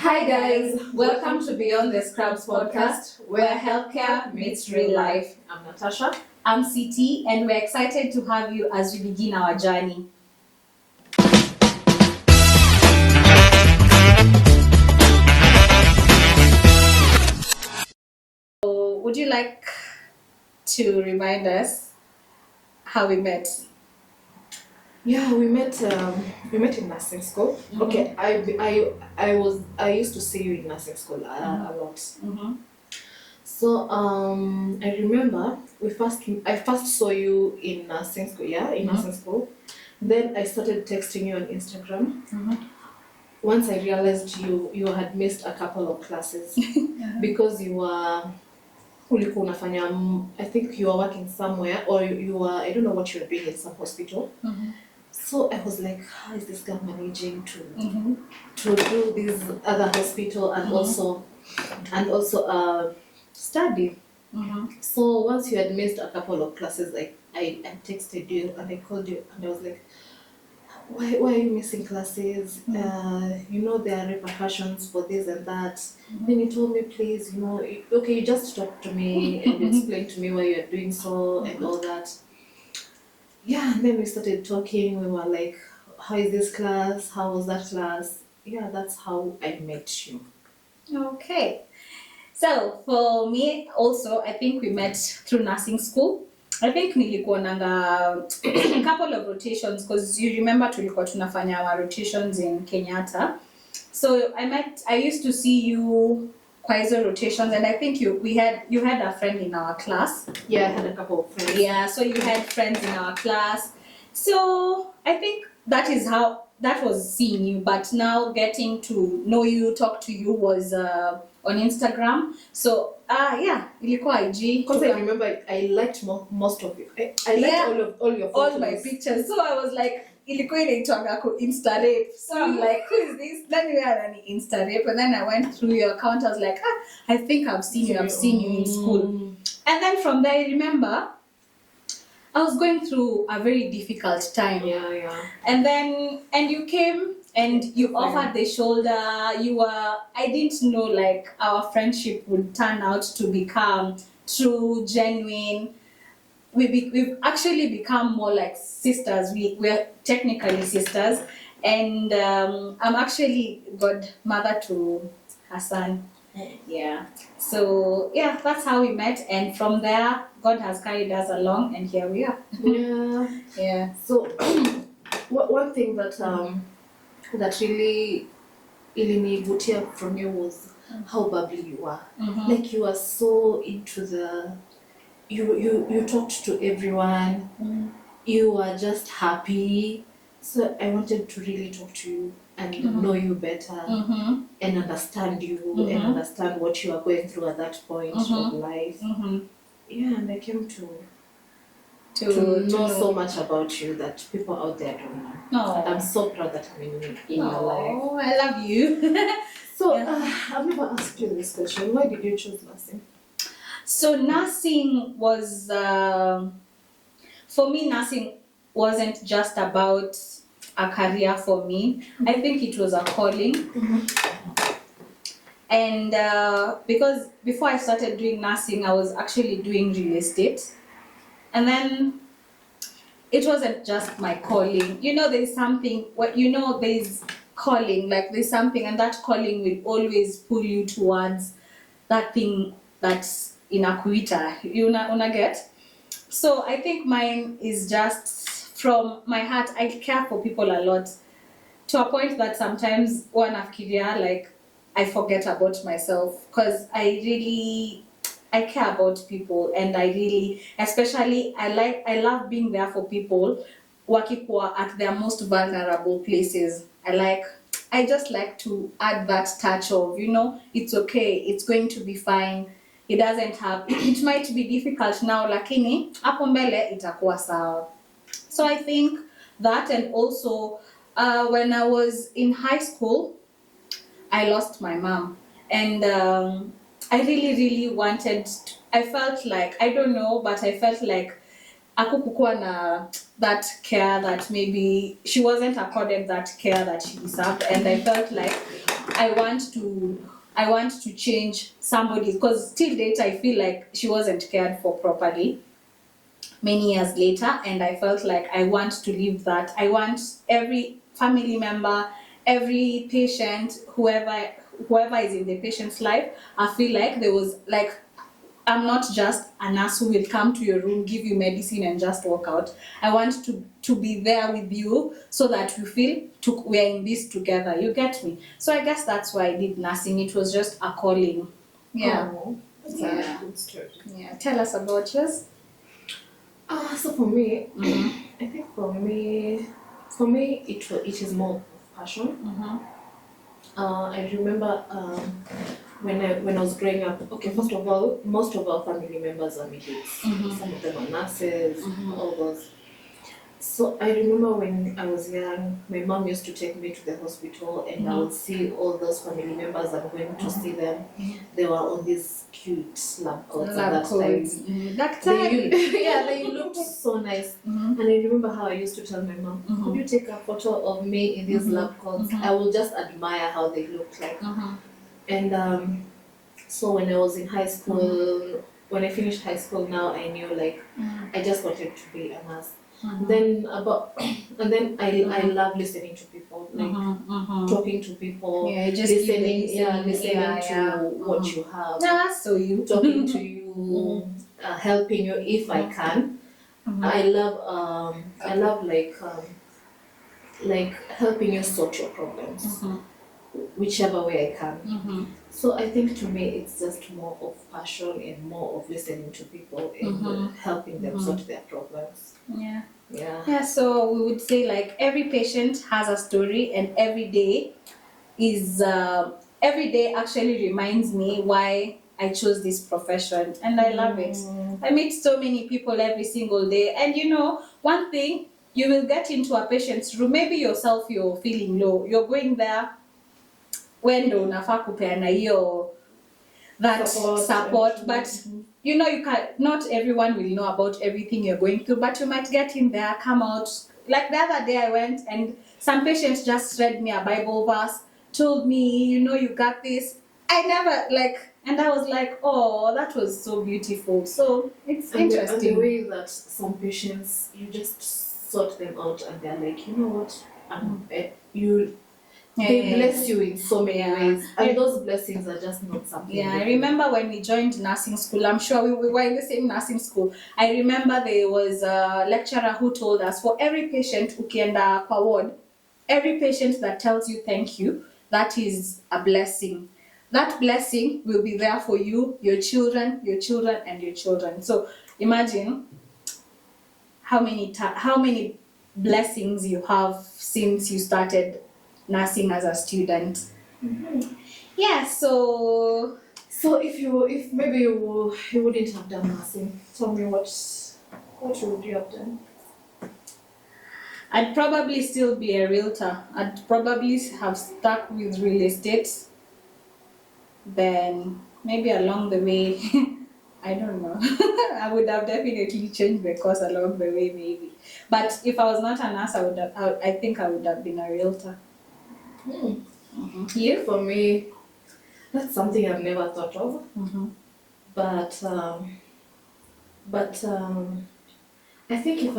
Hi guys, welcome to Beyond the Scrubs podcast, where healthcare meets real life. I'm Natasha. I'm CT, and we're excited to have you as we begin our journey. So, would you like to remind us how we met? Yeah, we met in nursing school. Mhm. Okay, I used to see you in nursing school a lot. Mm-hmm. So I remember I first saw you in nursing school. Yeah, in nursing school. Then I started texting you on Instagram. Once I realized you had missed a couple of classes because ulikuwa unafanya I think you were working somewhere, or you were, I don't know what you were doing in some hospital. So I was like, how is this girl managing to do this other hospital and also study? So once you had missed a couple of classes, I texted you and I called you and I was like, why are you missing classes? You know there are repercussions for this and that. Then you told me, please, you just talk to me and you explain to me why you're doing so and all that. Yeah, and then we started talking. We were like, how is this class? How was that class? Yeah, that's how I met you. Okay. So for me also, I think we met through nursing school. I think nilikuwa nanga a couple of rotations, because you remember tulikuwa tunafanya our rotations in Kenyatta. So I used to see you kwa hizo rotations, and I think you had a friend in our class. Yeah, I had a couple of friends. Yeah, so you had friends in our class. So I think that was seeing you, but now getting to know you, talk to you was on Instagram. So yeah, ilikuwa IG. Because I remember I liked most of you. I liked all your photos. All my pictures. So I was like, ilikuwa inaitwanga ku Insta rape. So I'm like, who is this? Then we had an Insta rape, and then I went through your account. I was like, I think I've seen you in school. And then from there, I remember I was going through a very difficult time. Yeah. And you came and you offered the shoulder. I didn't know like our friendship would turn out to become true, genuine. We've actually become more like sisters. We're technically sisters. And I'm actually godmother to Hassan. Yeah. So yeah, that's how we met, and from there God has carried us along, and here we are. Yeah. So one thing that really ilinivutia from you was how bubbly you are. Like you are so into you talked to everyone. You are just happy. So I wanted to really talk to you and know you better and understand you and understand what you are going through at that point of life. Yeah, and I came to know so much about you that people out there don't know. And I'm so proud that I'm in your life. Oh, I love you. So I've never asked you this question. Why did you choose nursing? So nursing was, for me, nursing wasn't just about a career for me. I think it was a calling. And because before I started doing nursing, I was actually doing real estate. And then it wasn't just my calling. There's something, there's calling, like there's something, and that calling will always pull you towards that thing that's inakuita. Una get? So I think mine is just from my heart. I care for people a lot, to a point that sometimes wanafikiria like I forget about myself, because I care about people, and especially I love being there for people wakikuwa at their most vulnerable places. I just like to add that touch of, it's okay, it's going to be fine. It doesn't have, it might be difficult now, lakini hapo mbele itakuwa sawa. So I think that, and also when I was in high school, I lost my mom, and I really wanted I felt like, I don't know, but I felt like akukukuwa na that care, that maybe she wasn't accorded that care that she deserved, and I felt like I want to change somebody, because till date I feel like she wasn't cared for properly many years later, and I felt like I want to leave that. I want every family member, every patient, whoever is in the patient's life, I feel like there was like, I'm not just a nurse who will come to your room, give you medicine and just walk out. I want to be there with you so that you feel we're in this together. You get me? So I guess that's why I did nursing. It was just a calling. Yeah. Oh, that's Yeah. a good story. Yeah. Tell us about yours. So for me, Mm-hmm. I think for me, it is more of passion. Mm-hmm. I remember when I was growing up. Okay, first of all, most of our family members are medics. Mhm. Some of them are nurses, Mhm. all those. So I remember when I was young, my mom used to take me to the hospital, and I would see all those family members. I'm going to see them. Mhm. They were on these cute lab coats at Lab that codes. time. Daktari. They looked so nice. Mhm. And I remember how I used to tell my mom, could you take a photo of me in these lab coats? I will just admire how they looked like. Mhm. And so when I was in high school, when I finished high school now, I knew like I just wanted to be a nurse. Mhm. Then I love listening to people, like Mhm. talking to people, Yeah, just listening yeah, to what you have, Ah, so you. talking to you, helping you if I can. Mhm. I love like helping you sort your problems, Mhm. whichever way I can. Mhm. So I think to me it's just more of passion and more of listening to people and helping them sort their problems. Yeah. Yeah. Yeah, so we would say like every patient has a story, and every day actually reminds me why I chose this profession, and I love it. I meet so many people every single day, and one thing, you will get into a patient's room, maybe yourself you're feeling low, you're going there when ndo unafaa kupeana hiyo that support, but you can not everyone will know about everything you're going through, but you might get in there, come out. Like the other day I went and some patients just read me a Bible verse, told me, you got this. I never and I was like, oh, that was so beautiful. So it's interesting. And the way that some patients, you just sort them out and they're like, you know what, they bless you in so many ways, and those blessings are just not something. Yeah, I remember when we joined nursing school, I'm sure we were in the same nursing school. I remember there was a lecturer who told us, for every patient ukienda kwa ward, every patient that tells you thank you, that is a blessing. That blessing will be there for you, your children, and your children. So imagine how many blessings you have since you started nursing as a student. Yeah, so if maybe you wouldn't have done nursing, tell me what would you have done? I'd probably still be a realtor. I'd probably have stuck with real estate. Then maybe along the way, I don't know. I would have definitely changed the course along the way, maybe. But if I was not a nurse, I think I would have been a realtor. You? For me, that's something I've never thought of. But I think if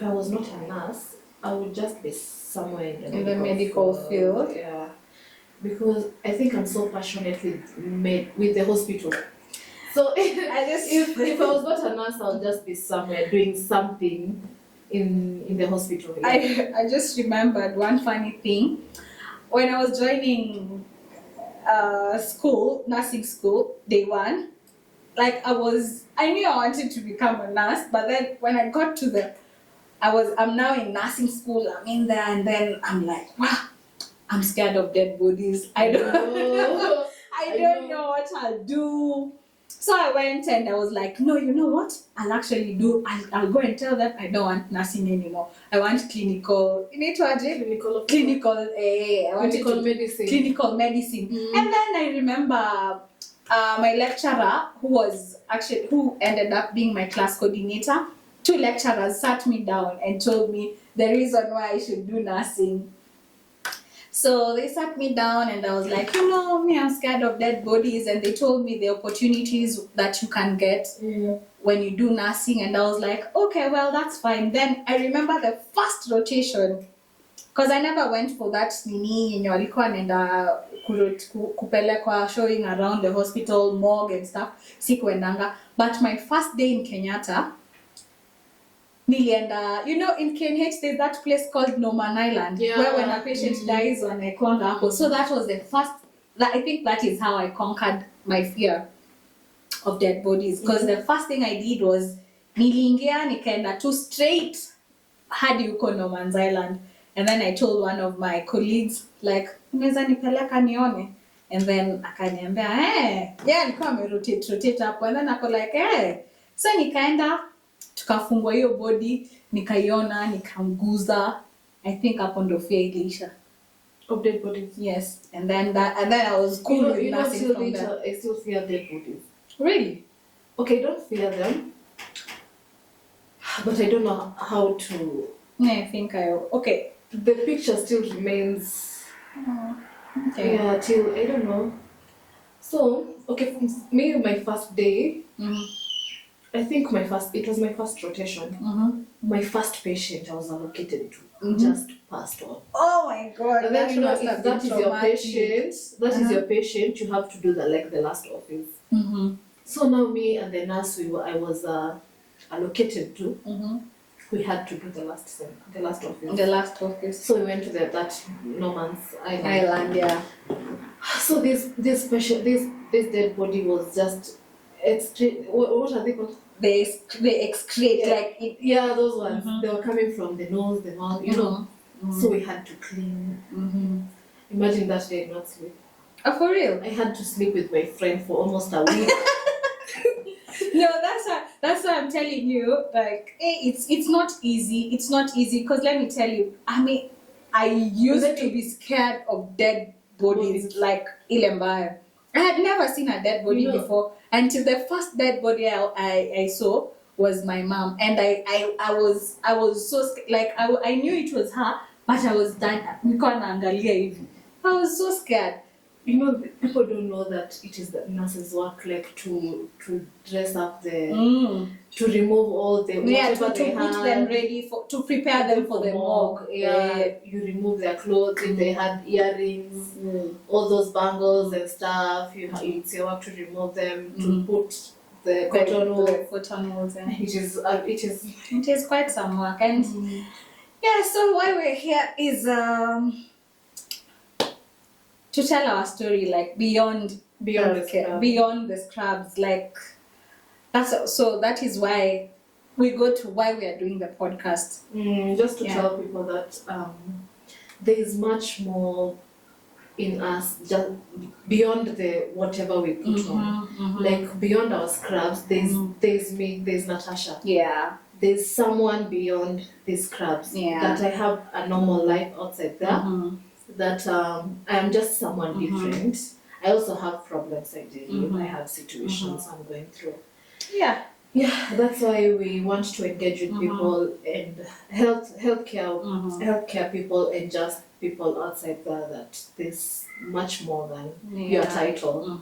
I was not a nurse, I would just be somewhere in the medical field. Yeah, because I think I'm so passionate with the hospital. So if I was not a nurse, I'll just be somewhere doing something in the hospital. Yeah. I just remembered one funny thing. When I was joining nursing school, day one, I knew I wanted to become a nurse, but then when I got to I'm now in nursing school, I'm in there, and then I'm like, wow, I'm scared of dead bodies. I don't know what I'll do. So I went and I was like, no, you know what? I'll go and tell them I don't want nursing anymore. I want clinical medicine. Clinical medicine. And then I remember my lecturer, who ended up being my class coordinator, 2 lecturers sat me down and told me the reason why I should do nursing. So they sat me down and I was like, me, I'm scared of dead bodies. And they told me the opportunities that you can get when you do nursing. And I was like, okay, well, that's fine. Then I remember the first rotation, because I never went for that nini yenye walikuwa nenda kupelekwa showing around the hospital, morgue and stuff. Sikuendanga. But my first day in Kenyatta, nilienda, in KNH there's that place called Norman Island, where when a patient dies wanaekwanga hapo. So that was the first, I think that is how I conquered my fear of dead bodies, because the first thing I did was niliingia nikaenda tu straight hadi huko Norman's Island, and then I told one of my colleagues like, unaweza nipeleka nione? And then akaniambia alikuwa amerotate hapo, and then ako like so nikaenda tukafungwa hiyo body, nikaiona, nikamguza. I think hapo ndo fear iliisha of dead bodies. Yes, and then I was cool with nursing from there. I still fear dead bodies. Really? Okay, I don't fear them, but I don't know how to. I think okay. The picture still remains. Okay. Yeah, till I don't know. So okay, for me, my first day. I think it was my first rotation. My first patient I was allocated to just passed on. Oh my God! And then if that is your patient, is your patient, you have to do the last office. So now me and the nurse I was allocated to, we had to do the last office. The last office. So we went to that Norman's Island, yeah. So this dead body was just what are they called? They excrete like it. Yeah, those ones. They were coming from the nose, the mouth, So we had to clean. Imagine that day not sleep. Oh, for real? I had to sleep with my friend for almost a week. No, that's why I'm telling you, like, it's not easy. It's not easy, because let me tell you, I used to be scared of dead bodies like Ilembaya. I had never seen a dead body before, until the first dead body I saw was my mom, and I was so like I knew it was her, but I was done. I was so scared. People don't know that it is the nurse's work, like to dress up to remove all the to put them ready to prepare them for the morgue. You remove their clothes if they had earrings, all those bangles and stuff. It's your work to remove them, to put the cotton wool. It is quite some work, and so why we're here is to tell our story, like beyond the scrubs, like that is why we are doing the podcast. Just to tell people that there is much more in us, just beyond the whatever we put on. Like beyond our scrubs, there's me, there's Natasha. Yeah. There's someone beyond these scrubs. That I have a normal life outside there. That I am just someone different. I also have problems I deal with. I have situations I'm going through. Yeah, that's why we want to engage with people and healthcare people, and just people outside there, that there's much more than your title.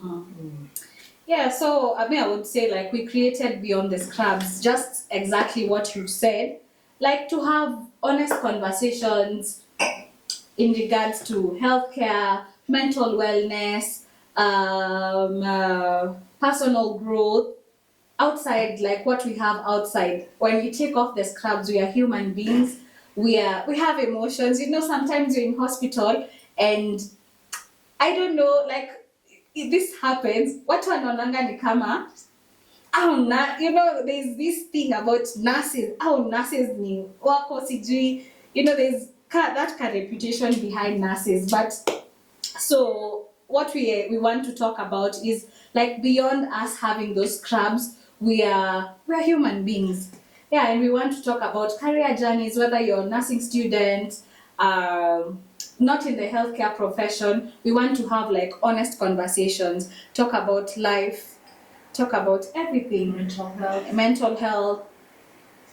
Yeah, so I would say, like, we created Beyond the Scrubs, just exactly what you said, like to have honest conversations in regards to healthcare, mental wellness, personal growth, outside, like what we have outside. When we take off the scrubs, we are human beings. We have emotions. Sometimes you're in hospital and I don't know, like, if this happens, watu wanaonanga ni kama there's this thing about nurses. Nurses ni wako sijui. There's that kind of reputation behind nurses. But so what we want to talk about is, like, beyond us having those scrubs, we're human beings. Yeah, and we want to talk about career journeys, whether you're a nursing student, not in the healthcare profession. We want to have, like, honest conversations, talk about life, talk about everything. Mental health.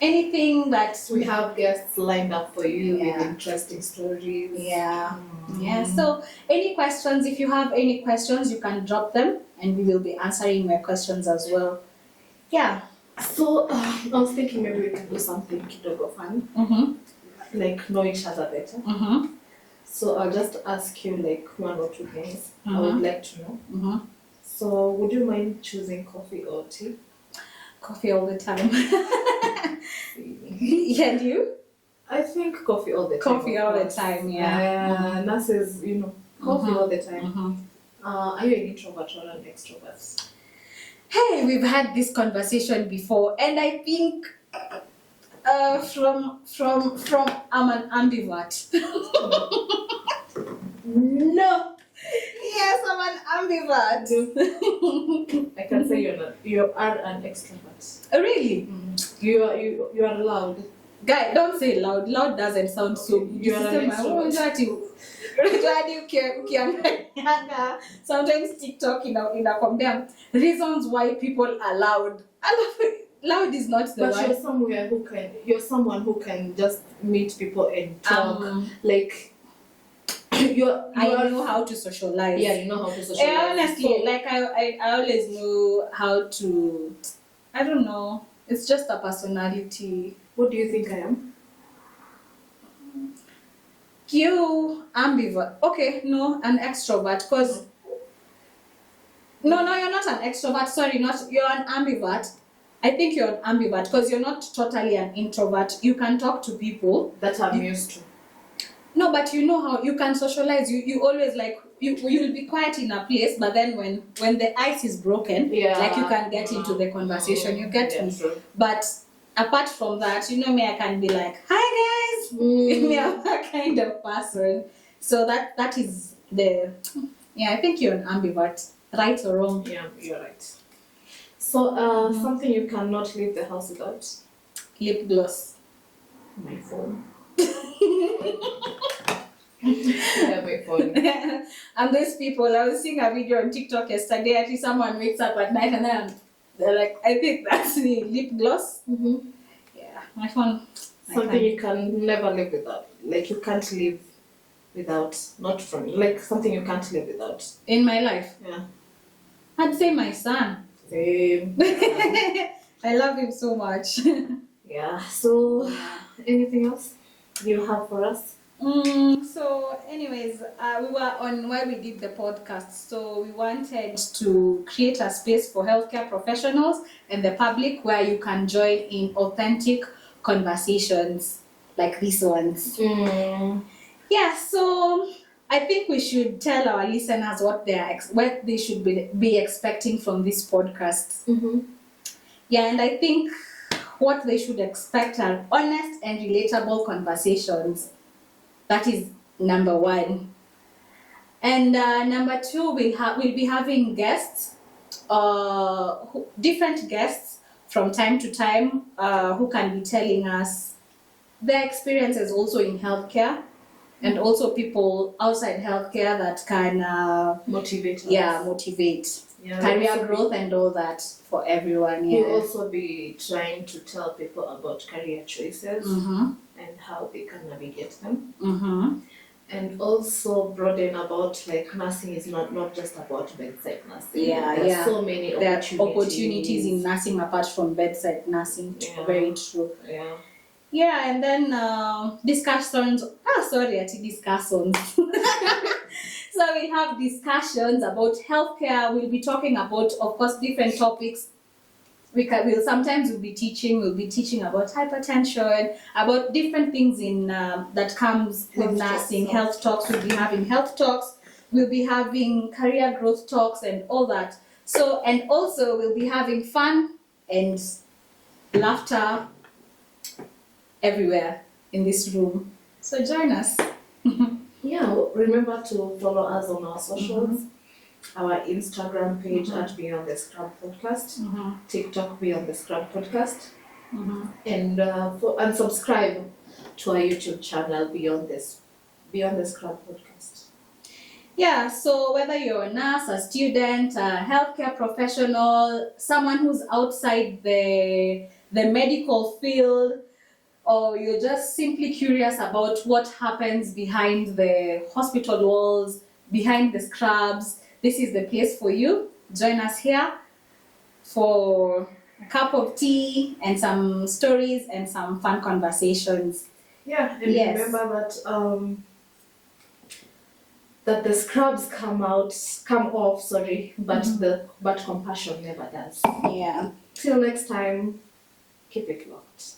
anything that We have guests lined up for you Yeah. with interesting stories. Yeah. Yeah. So any questions, if you have any questions, you can drop them and we will be answering your questions as well. Yeah. So I was thinking maybe we can do something kidogo fun, Mm-hmm. like know each other better. Mm-hmm. So I'll just ask you like one or two things I would like to know. Mm-hmm. So would you mind choosing coffee or tea? Coffee all the time. Yeah, and you? I think coffee all the time. Coffee of all the course. time, yeah. Nurses, coffee Mhm. all the time. Mm-hmm. Are you an introvert or an extrovert? Hey, we've had this conversation before, and I think from I'm an ambivert. No. Yes, I'm an ambivert. I can say you are an extrovert. Really? You are loud. Guy, don't say loud. Loud doesn't sound so good. You are an extrovert. Sometimes TikTok compare reasons why people are loud. Loud is not the But word. you're someone who can just meet people and talk. Like I know how to socialize. Yeah, you know how to socialize. Yeah, honestly, So- like I always know how to. I don't know. It's just a personality. What do you think I am? You ambivert. Okay, no, an extrovert. Cause no, you're not an extrovert. Sorry, you're an ambivert. I think you're an ambivert because you're not totally an introvert. You can talk to people. That I'm used to. No, but you know how you can socialize. You always like you'll be quiet in a place, but then when the ice is broken, Yeah. like you can get into the conversation. You get me. True. But apart from that, me, I can be like, "Hi guys." Me, I'm that kind of person. So that is I think you're an ambivert, right or wrong. Yeah, you're right. So something you cannot leave the house without? Lip gloss. My phone. Yeah, my phone. And those people, I was seeing a video on TikTok yesterday. Actually, someone wakes up at night and then they're like, I think that's the lip gloss. Mm-hmm. Yeah, my phone. Something you can never live without. Like you can't live without. Not from like something you can't live without. In my life, Yeah. I'd say my son. Same. I love him so much. Yeah. So anything else you have for us? So anyways, we were on why we did the podcast. So we wanted to create a space for healthcare professionals and the public where you can join in authentic conversations like these ones. Yeah, so I think we should tell our listeners what they should be expecting from this podcast. Mm-hmm. Yeah, and I think what they should expect are honest and relatable conversations. That is number one. And number two, we'll be having guests, different guests from time to time, who can be telling us their experiences also in healthcare, and also people outside healthcare that can Motivate us. motivate Yeah, career also growth and all that for everyone. We'll Yeah. also be trying to tell people about career choices and how they can navigate them. And also broaden about like nursing is not just about bedside nursing. Yeah, There are yeah. so many There opportunities. are opportunities in nursing apart from bedside nursing. Yeah. Very true. Yeah. Yeah, and then discussions. Discussions. So we have discussions about healthcare. We'll be talking about, of course, different topics. We'll be teaching about hypertension, about different things in that comes with Health nursing. talks. Health talks. We'll be having health talks. We'll be having career growth talks and all that. So, and also we'll be having fun and laughter everywhere in this room. So join us. Yeah, remember to follow us on our socials. Our Instagram page at Beyond the Scrub Podcast, TikTok Beyond the Scrub Podcast, and subscribe to our YouTube channel Beyond the Scrub Podcast. Yeah, so whether you're a nurse, a student, a healthcare professional, someone who's outside the the medical field, or you're just simply curious about what happens behind the hospital walls, behind the scrubs, this is the place for you. Join us here for a cup of tea and some stories and some fun conversations. Yeah, and Yes. remember that the scrubs come off, but compassion never does. Yeah. Till next time, keep it locked.